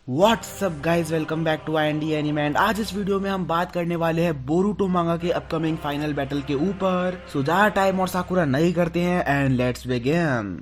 WhatsApp guys, welcome back to IND anime. And आज इस video में हम बात करने वाले हैं बोरुटो मांगा के अपकमिंग फाइनल बैटल के ऊपर। सो ज्यादा टाइम और साकुरा नहीं करते हैं एंड लेट्स बिगिन।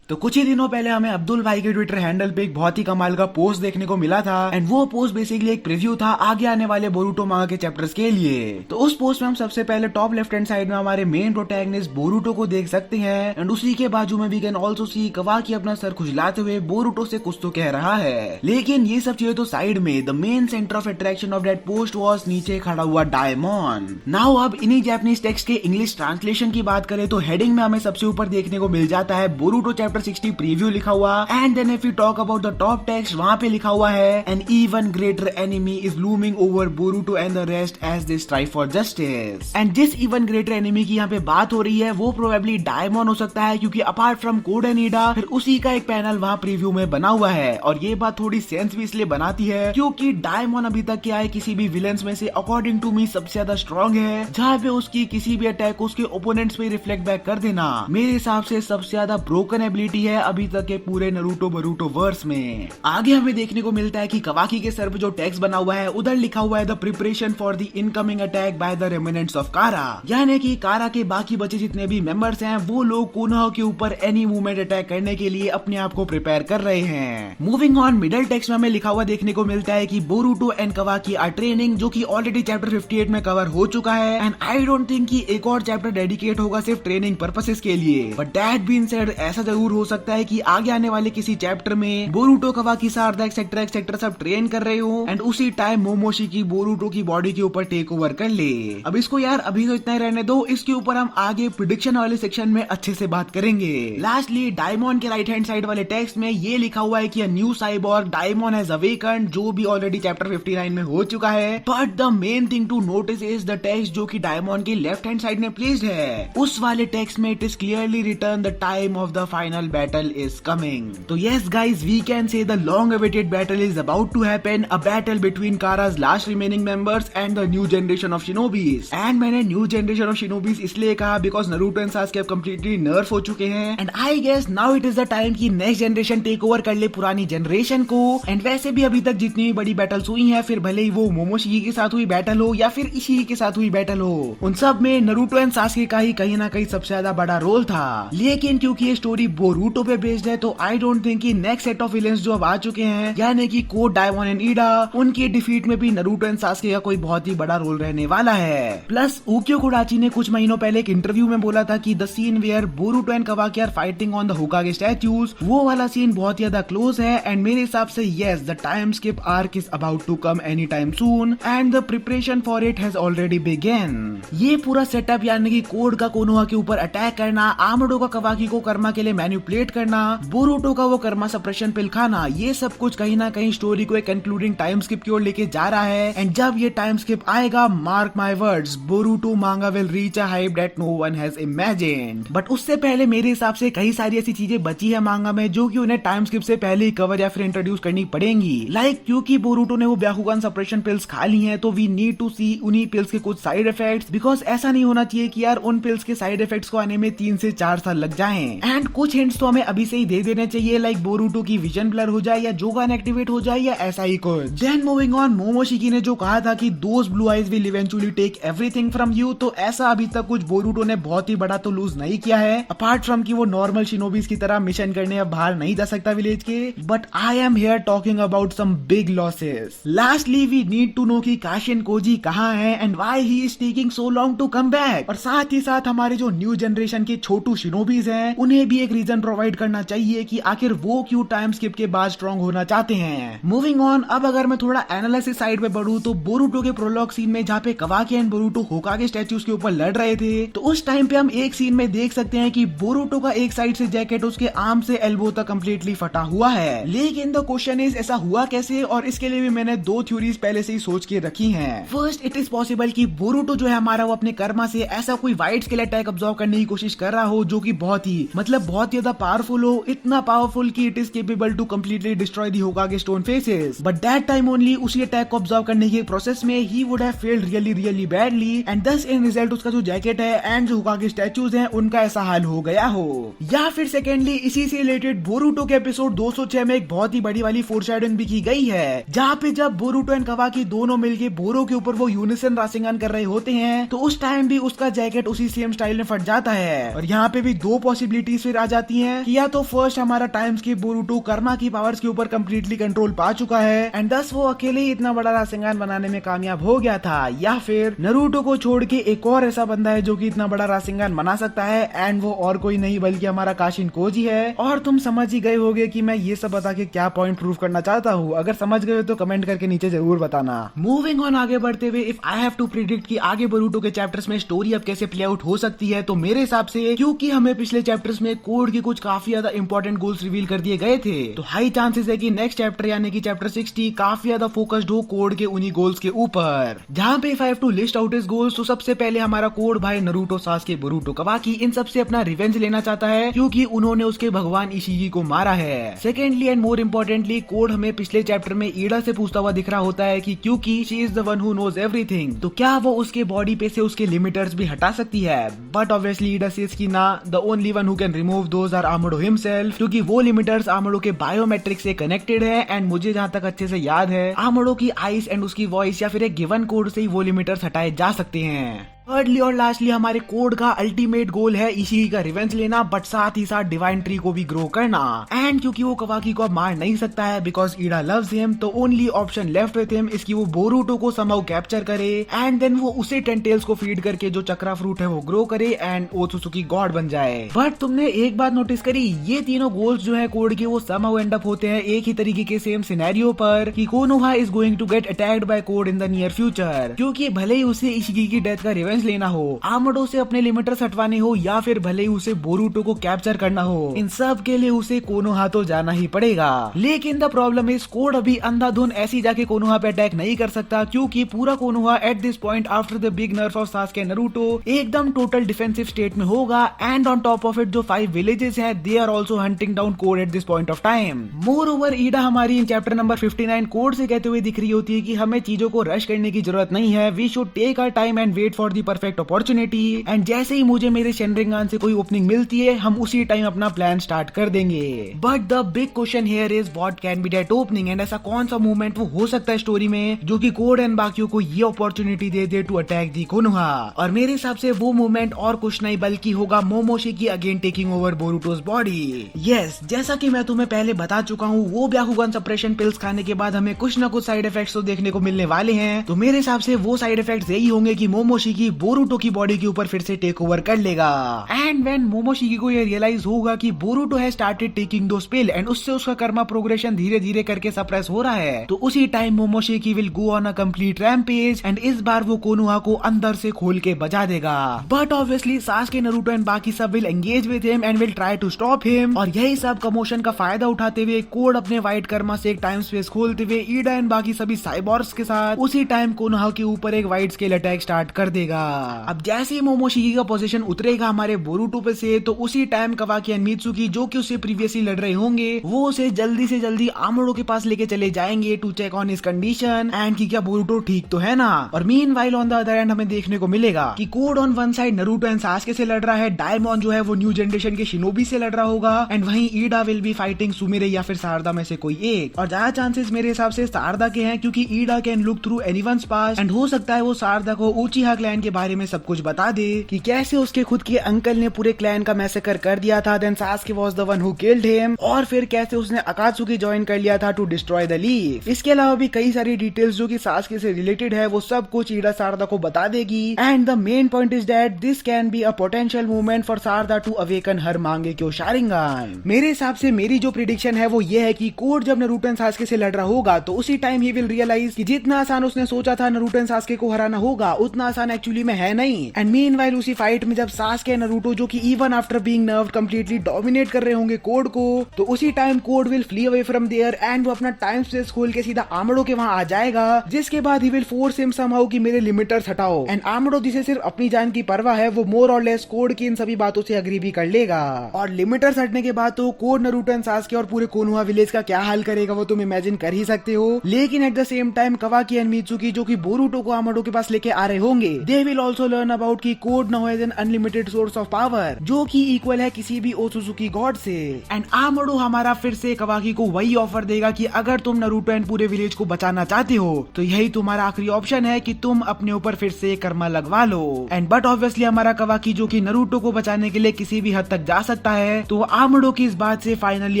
तो कुछ ही दिनों पहले हमें अब्दुल भाई के ट्विटर हैंडल पे एक बहुत ही कमाल का पोस्ट देखने को मिला था एंड वो पोस्ट बेसिकली एक प्रीव्यू था आगे आने वाले बोरुटो मांगा के चैप्टर्स के लिए। तो उस पोस्ट में हम सबसे पहले टॉप लेफ्ट हैंड साइड में हमारे मेन प्रोटैगनिस्ट बोरुटो को देख सकते हैं एंड उसी के बाजू में वी कैन ऑल्सो सी कवाकी अपना सर खुजलाते हुए बोरुटो से कुछ तो कह रहा है। लेकिन ये सब चीजें तो साइड में, the main centre of attraction of that post was नीचे खड़ा हुआ डायमॉन। नाउ अब इन्हीं जापानीज टेक्स्ट के इंग्लिश ट्रांसलेशन की बात करें तो हेडिंग में हमें सबसे ऊपर देखने को मिल जाता है बोरुटो चैप्टर 60 प्रीव्यू लिखा हुआ and then if you talk about the top text वहां पे लिखा हुआ है an even greater enemy is looming over Boruto and the rest as they strive for justice. And जिस इवन ग्रेटर एनिमी की यहाँ पे बात हो रही है वो प्रोबेबली डायमॉन हो सकता है, क्योंकि अपार्ट फ्रॉम कोड एंड ईडा फिर उसी का एक पैनल वहाँ प्रीव्यू में बना हुआ है। और ये बात थोड़ी सेंस भी इसलिए बनाती है क्योंकि डायमॉन अभी तक के आए किसी भी विलेंस में से अकॉर्डिंग टू मी सबसे ज्यादा स्ट्रॉन्ग है, जहाँ पे उसकी किसी भी अटैक उसके ओपोनेंट्स पे रिफ्लेक्ट बैक कर देना मेरे हिसाब से सबसे ज्यादा ब्रोकन एबिलिटी है अभी तक के पूरे नरूटो बरूटो वर्स में। आगे हमें देखने को मिलता है कि कवाकी के सर पे जो टेक्स्ट बना हुआ है उधर लिखा हुआ है the preparation for the incoming attack by the remnants of कारा, यानी कि कारा के बाकी बचे जितने भी मेंबर्स हैं वो लोग कोनोहा के ऊपर एनी मूवमेंट अटैक करने के लिए अपने आप को प्रिपेयर कर रहे हैं। मूविंग ऑन, मिडिल टेक्स्ट में हमें लिखा हुआ देखने को मिलता है कि Boruto and Kawaki are training, जो कि ऑलरेडी चैप्टर 58 में कवर हो चुका है एंड आई डोंट थिंक कि एक और चैप्टर डेडिकेट होगा सिर्फ ट्रेनिंग पर्पसेस के लिए। बट दैट बीइंग सेड, ऐसा जरूर हो सकता है कि आगे आने वाले किसी चैप्टर में बोरुटो कवाकी सारदा एक्सेट्रा सब ट्रेन कर रहे हो एंड उसी टाइम मोमोशिकी बोरुटो की बॉडी के ऊपर टेक ओवर कर ले। अब इसको यार अभी तो इतना ही रहने दो, इसके ऊपर हम आगे प्रेडिक्शन वाले सेक्शन में अच्छे से बात करेंगे। लास्टली डायमॉन के राइट हैंड साइड वाले टेक्स्ट में ये लिखा हुआ है कि a new cyborg Daemon has awakened, जो भी ऑलरेडी चैप्टर 59 में हो चुका है। But the main thing to notice is the text जो कि डायमॉन की लेफ्ट हैंड साइड में प्लेस्ड है। उस वाले टेक्स्ट में it is clearly written the time of the final battle is coming. तो yes guys, we can say the long awaited battle is about to happen, a battle between Kara's last remaining members and the new generation of shinobis। and मैंने new generation of shinobis इसलिए कहा because Naruto and Sasuke अब completely nerf हो चुके हैं and I guess now it is the time कि next generation take over कर ले पुरानी generation को। and वैसे भी अभी तक जितनी भी बड़ी battles हुई हैं, फिर भले ही वो मोमोशिकी के साथ हुई बैटल हो या फिर इशिकी के साथ हुई बैटल हो, उन सब में Naruto and Sasuke का ही कहीं ना कहीं सबसे ज्यादा बड़ा रोल था। लेकिन क्योंकि ये स्टोरी बोरुटो पे बेस्ड है तो I don't think कि नेक्स्ट सेट ऑफ विलेंस जो अब आ चुके हैं, यानी कि कोड, डायमॉन एंड ईडा, उनकी डिफीट में भी नरूटो एंड सास्के का कोई बहुत ही बड़ा रोल रहने वाला है। प्लस उकियो कुडाची ने कुछ महीनों पहले एक इंटरव्यू में बोला था कि the scene where Boruto and Kawaki are fighting on the Hokage statues, वो वाला सीन बहुत ज्यादा क्लोज है एंड मेरे हिसाब से yes, the time skip arc is about to come any time soon and the preparation for it has already begun. ये पूरा सेटअप, यानी कि कोड का कोनोहा के ऊपर अटैक करना, आमडो का कवाकी को कर्मा के लिए मैनिपुलेट करना, बोरुटो का वो कर्मा सप्रेशन पिल खाना, ये सब कुछ कहीं ना कहीं स्टोरी को एक कंक्लूडिंग टाइम स्किप की ओर लेके जा रहा है। एंड जब ये टाइम स्किप आएगा, mark my words, Boruto manga will reach a hype that no one has imagined. But उससे पहले मेरे हिसाब से कई सारी ऐसी चीजें बची है मांगा में जो कि उन्हें टाइम स्किप से पहले ही कवर या फिर इंट्रोड्यूस करनी पड़ेंगी। लाइक क्योंकि बोरुटो ने वो ब्याकुगान सप्रेशन पिल्स खा ली हैं तो वी नीड टू सी उन्हीं पिल्स के कुछ साइड इफेक्ट्स, बिकॉज ऐसा नहीं होना चाहिए कि यार उन पिल्स के साइड इफेक्ट्स को आने में 3 से 4 साल लग जाएं। एंड कुछ हिंट्स तो हमें अभी से ही दे देने चाहिए, लाइक बोरुटो की विजन ब्लर हो जाए या जोगान एक्टिवेट हो जाए या ऐसा ही कुछ। देन मूविंग ऑन, मोमोशिकी ने जो कहा था कि those blue eyes will eventually take everything from you, तो ऐसा अभी तक कुछ बोरुटो ने बहुत ही बड़ा तो लूज नहीं किया है, अपार्ट फ्रॉम कि वो नॉर्मल शिनोबीज की तरह मिशन करने अब बाहर नहीं जा सकता विलेज के। But I am here talking about some big losses. Lastly we need to know कि काशिन कोजी कहाँ है and why he is taking so long to come back. और साथ ही साथ हमारे जो न्यू जनरेशन के छोटू शिनोबीज हैं उन्हें भी एक रीजन प्रोवाइड करना चाहिए कि आखिर वो क्यों टाइम स्किप के बाद स्ट्रॉन्ग होना चाहते हैं। मूविंग ऑन, अब अगर मैं थोड़ा एनालिसिस साइड में बढ़ूं तो बोरुटो के प्रोलॉग सीन में जहाँ पे कवाकी एंड बोरुटो होकागे स्टैच्यूज के ऊपर लड़ रहे थे, तो उस टाइम पे हम एक सीन में देख सकते हैं कि बोरुटो का एक साइड से जैकेट उसके आर्म से एल्बो तक कम्प्लीटली फटा हुआ है। लेकिन द क्वेश्चन इज ऐसा हुआ कैसे, और इसके लिए भी मैंने 2 थ्योरीज पहले से ही सोच के रखी हैं। फर्स्ट, इट इज पॉसिबल कि बोरुटो जो है हमारा, वो अपने कर्मा से ऐसा कोई वाइड स्केल अटैक अब्सॉर्ब करने की कोशिश कर रहा हो जो कि बहुत ही बहुत ज्यादा पावरफुल पावरफुल हो, इतना पावरफुल कि it is capable to completely destroy the Hokage stone faces, but that time only उसी अटैक को ऑब्जर्व करने के प्रोसेस में ही would have failed really really badly and thus in result उसका जो जैकेट है एंड जो होकागे स्टैचूज हैं उनका ऐसा हाल हो गया हो। या फिर सेकेंडली इसी से रिलेटेड बोरुटो के एपिसोड 206 में एक बहुत ही बड़ी वाली फोरशैडोइंग भी की गई है, जहाँ पे जब बोरुटो एंड कावाकी दोनों मिलके बोरो के ऊपर वो यूनिसन रासेंगान कर रहे होते हैं तो उस टाइम भी उसका जैकेट उसी सेम स्टाइल में फट जाता है। और यहाँ पे भी दो पॉसिबिलिटीज फिर आ जाती हैं कि या तो फर्स्ट हमारा टाइम स्किप बोरुटो कर्मा की पावर्स के ऊपर कंप्लीटली कंट्रोल पा चुका है एंड दस वो अकेले ही इतना बड़ा रासेंगान बनाने में कामयाब हो गया था, या फिर नरूटो को छोड़ के एक और ऐसा बंदा है जो कि इतना बड़ा रासेंगान बना सकता है एंड वो और कोई नहीं बल्कि हमारा काशिन कोजी है। और तुम समझ ही गए होगे कि मैं ये सब बता के क्या पॉइंट प्रूव करना चाहता हूँ। अगर समझ गए तो कमेंट करके नीचे जरूर बताना। मूविंग ऑन आगे बढ़ते हुए, if I have to predict कि आगे बोरुटो के चैप्टर्स में स्टोरी अब कैसे प्ले आउट हो सकती है, तो मेरे हिसाब से क्योंकि हमें पिछले चैप्टर्स में कोड के कुछ काफी ज्यादा इंपॉर्टेंट गोल्स रिवील कर दिए गए थे, तो हाई चांसेस है कि नेक्स्ट चैप्टर यानी कि चैप्टर 60 काफी ज्यादा फोकस्ड हो कोड के उन्हीं गोल्स के ऊपर। जहाँ पे if I have to list out his goals, तो सबसे पहले हमारा कोड भाई नरूटो, सास्के, बोरुटो, कावाकी इन सबसे अपना रिवेंज लेना चाहता है क्योंकि उन्होंने उसके भगवान इशिगी को मारा है। Secondly and more importantly, code हमें पिछले चैप्टर में ईडा से पूछता हुआ दिख रहा होता है कि क्योंकि she is the one who knows everything, तो क्या वो उसके बॉडी पे से उसके लिमिटर्स भी हटा सकती है। बट ऑब्वियसली ईडा सेज कि ना, the only one who can remove those are Amado himself, क्योंकि वो लिमिटर्स आमोडो के बायोमेट्रिक से कनेक्टेड है एंड मुझे जहाँ तक अच्छे से याद है आमोडो की आईज एंड उसकी वॉइस या फिर एक गिवन कोड से ही वो लिमिटर्स हटाए जा सकते हैं। थर्डली और लास्टली हमारे कोड का अल्टीमेट गोल है इशिगी का रिवेंज लेना, बट साथ ही साथ डिवाइन ट्री को भी ग्रो करना। एंड क्योंकि वो कावाकी को अब मार नहीं सकता है बिकॉज ईडा लव्स हिम, तो only option left with him इसकी वो बोरुटो को समहाउ कैप्चर करे एंड देन वो उसे टेंटेल्स को फीड करके जो चक्रा फ्रूट है वो ग्रो करे एंड ओत्सुसुकी गॉड बन जाए। बट तुमने एक बात नोटिस करी, ये तीनों गोल्स जो है कोड के वो समहाउ एंड अप होते हैं एक ही तरीके के सेम सिनेरियो पर कि Konoha is going to get attacked by Code in the near future, क्योंकि भले ही उसे इशिगी की डेथ का रिवेंज लेना हो, आमोडो से अपने लिमिटर्स हटवाने हो या फिर भले ही उसे बोरुटो को कैप्चर करना हो, इन सब के लिए उसे कोनोहा तो जाना ही पड़ेगा। लेकिन द प्रॉब्लम इज कोड अभी अंधाधुन ऐसी जाके कोनोहा पे अटैक नहीं कर सकता क्योंकि पूरा Konoha at this point after the big nerf of Sasuke Naruto एकदम टोटल डिफेंसिव स्टेट में होगा and on top of it जो 5 विलेजेस हैं they are also hunting down Code at this point of time. Moreover Eida हमारी इन chapter number 59 code से कहते हुए दिख रही होती है कि हमें चीजों को रश करने की जरूरत नहीं है, we should take our time and wait for the perfect opportunity and जैसे ही मुझे मेरे शेनरिंगान से कोई ओपनिंग मिलती है हम उसी टाइम अपना प्लान स्टार्ट कर देंगे। But the big question here is what can be that opening, and ऐसा कौन सा मूवमेंट वो हो सकता है स्टोरी में जो कि कोड एंड बाकियों को ये अपॉर्चुनिटी दे दे टू अटैक दी कोनोहा। और मेरे हिसाब से वो मूवमेंट और कुछ नहीं बल्कि होगा Momoshiki again taking over Boruto's body. Yes, जैसा कि मैं तुम्हें पहले बता चुका हूँ वो ब्याकुगन सप्रेशन पिल्स खाने के बाद हमें कुछ ना कुछ साइड इफेक्ट्स तो देखने को मिलने वाले हैं, तो मेरे हिसाब से वो साइड इफेक्ट्स यही होंगे कि मोमोशिकी बोरुटो की बॉडी के ऊपर फिर से टेक ओवर कर लेगा। एंड व्हेन मोमोशिकी को ये रियलाइज होगा कि Boruto has started taking those pill and उससे उसका कर्मा प्रोग्रेशन धीरे धीरे करके सप्रेस हो रहा है, तो उसी time Momoshiki will go on a complete rampage and इस बार वो कोनोहा को अंदर से खोल के बजा देगा। But obviously Sasuke, Naruto and बाकी सब will engage with him and will try to stop him, और यही सब कमोशन का फायदा उठाते हुए कोड अपने व्हाइट कर्मा से एक टाइम स्पेस खोलते हुए ईडा एंड बाकी सभी साइबॉर्ग्स के साथ उसी टाइम कोनोहा के ऊपर एक व्हाइट स्केल अटैक स्टार्ट कर देगा। अब जैसे ही मोमोशिकी का पोजीशन उतरेगा हमारे बोरुटो पे से, तो उसी टाइम कावाकी एंड मित्सुकी जो कि उससे प्रीवियसली लड़ रहे होंगे वो उसे जल्दी से जल्दी आमोडो के पास लेके चले जाएंगे to check on his condition and कि क्या बोरुटो ठीक तो है ना। और meanwhile on the other end हमें देखने को मिलेगा कि Code on one side Naruto and Sasuke से लड़ रहा है, डायमॉन जो है वो न्यू जनरेशन के शिनोबी से लड़ रहा होगा एंड वहीं ईडा विल बी फाइटिंग सुमिरे या फिर सारदा में से कोई एक। और ज्यादा चांसेस मेरे हिसाब से सारदा के हैं क्योंकि Eida can look through anyone's past and हो सकता है वो सारदा को उचिहा क्लैन के बारे में सब कुछ बता दे कि कैसे उसके खुद के अंकल ने पूरे क्लैन का मैसेकर कर दिया था, then Sasuke was the one who killed him, और फिर कैसे उसने अकात्सुकी ज्वाइन कर लिया था टू डिस्ट्रॉय द लीफ। इसके अलावा भी कई सारी डिटेल्स जो कि सास्के से रिलेटेड है वो सब कुछ ईडा सारदा को बता देगी and the main point is that this can be a potential movement for Sarada to awaken her Mangekyo Sharingan. मेरे हिसाब से मेरी जो प्रेडिक्शन है वो ये है कि कोड जब नारुतो एंड सास्के से लड़ रहा होगा तो उसी टाइम ही विल रियलाइज कि जितना आसान उसने सोचा था नारुतो एंड सास्के को हराना होगा उतना आसान एक्चुअली में है नहीं। एंड मीनवाइल उसी फाइट में जब सास्के नारुतो जो कि even after being nerfed completely dominate कर रहे होंगे कोड को, तो उसी time Code will flee away from there and वो अपना टाइम स्पेस खोल के सीधा आमडो के वहां आ जाएगा, जिसके बाद he will force him somehow कि मेरे लिमिटर्स हटाओ। एंड आमडो जिसे सिर्फ अपनी जान की परवाह है, वो मोर और लेस कोड की इन सभी बातों से अग्री भी कर लेगा। और लिमिटर्स हटने के बाद तो कोड नारुतो एंड सास्के और पूरे कोनोहा विलेज का क्या हाल करेगा वो तुम इमेजिन कर ही सकते हो। लेकिन at the same time Kawaki and Mitsuki जो कि बोरुटो को आमडो के पास लेके आ रहे होंगे, they will also learn about कि Code now has an unlimited source of power जो कि इक्वल है किसी भी ओसुजुकी गॉड से। एंड आमडो हमारा फिर से कवाकी को वही ऑफर देगा कि अगर तुम नारुतो एंड पूरे विलेज को बचाना चाहते हो तो यही तुम्हारा आखिरी ऑप्शन है कि तुम अपने ऊपर फिर से कर्मा लगवा लो। एंड बट ऑब्वियसली हमारा कवाकी जो कि नारुतो को बचाने के लिए किसी भी हद तक जा सकता है, तो आमडो की इस बात से फाइनली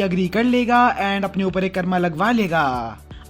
अग्री कर लेगा एंड अपने ऊपर एक कर्मा लगवा लेगा।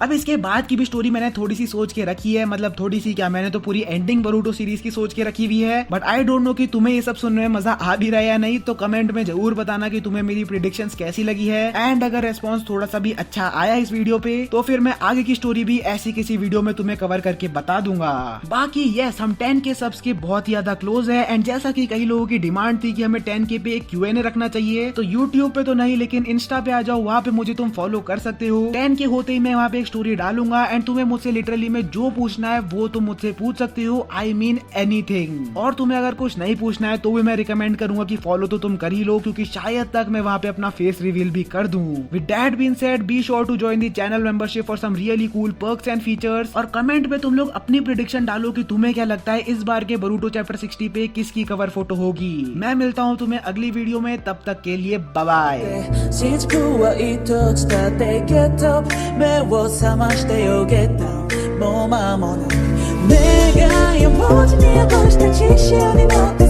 अब इसके बाद की भी स्टोरी मैंने थोड़ी सी सोच के रखी है, मतलब थोड़ी सी क्या, मैंने तो पूरी एंडिंग बोरुटो सीरीज की सोच के रखी हुई है। बट आई डोंट नो कि तुम्हें ये सब सुनने में मजा आ भी रहा है या नहीं, तो कमेंट में जरूर बताना कि तुम्हें मेरी प्रेडिक्शंस कैसी लगी है। एंड अगर रेस्पॉन्स थोड़ा सा भी अच्छा आया इस वीडियो पे तो फिर मैं आगे की स्टोरी भी ऐसी किसी वीडियो में तुम्हें कवर करके बता दूंगा। बाकी यस, हम 10K सब्स के बहुत ही ज्यादा क्लोज है। एंड जैसा कि कई लोगों की डिमांड थी कि हमें 10K पे एक Q&A रखना चाहिए, तो यूट्यूब पे तो नहीं लेकिन इंस्टा पे आ जाओ, वहाँ पे मुझे तुम फॉलो कर सकते हो। 10K होते ही मैं वहाँ पे एक स्टोरी डालूंगा एंड तुम्हें मुझसे लिटरली में जो पूछना है वो तुम मुझसे पूछ सकते हो, आई मीन एनीथिंग। और तुम्हें अगर कुछ नहीं पूछना है तो भी मैं रिकमेंड करूंगा कि फॉलो तो तुम कर ही लो, क्योंकि शायद तक मैं वहाँ पे अपना फेस रिवील भी कर दूं। With that being said, be sure to join the channel membership for some really cool perks and features. और कमेंट पे तुम लोग अपनी प्रेडिक्शन डालो कि तुम्हें क्या लगता है इस बार के बोरुटो चैप्टर 60 पे किसकी कवर फोटो होगी। मैं मिलता हूँ तुम्हें अगली वीडियो में, तब तक के लिए बाय बाय। 願いを文字に起こした知識に乗って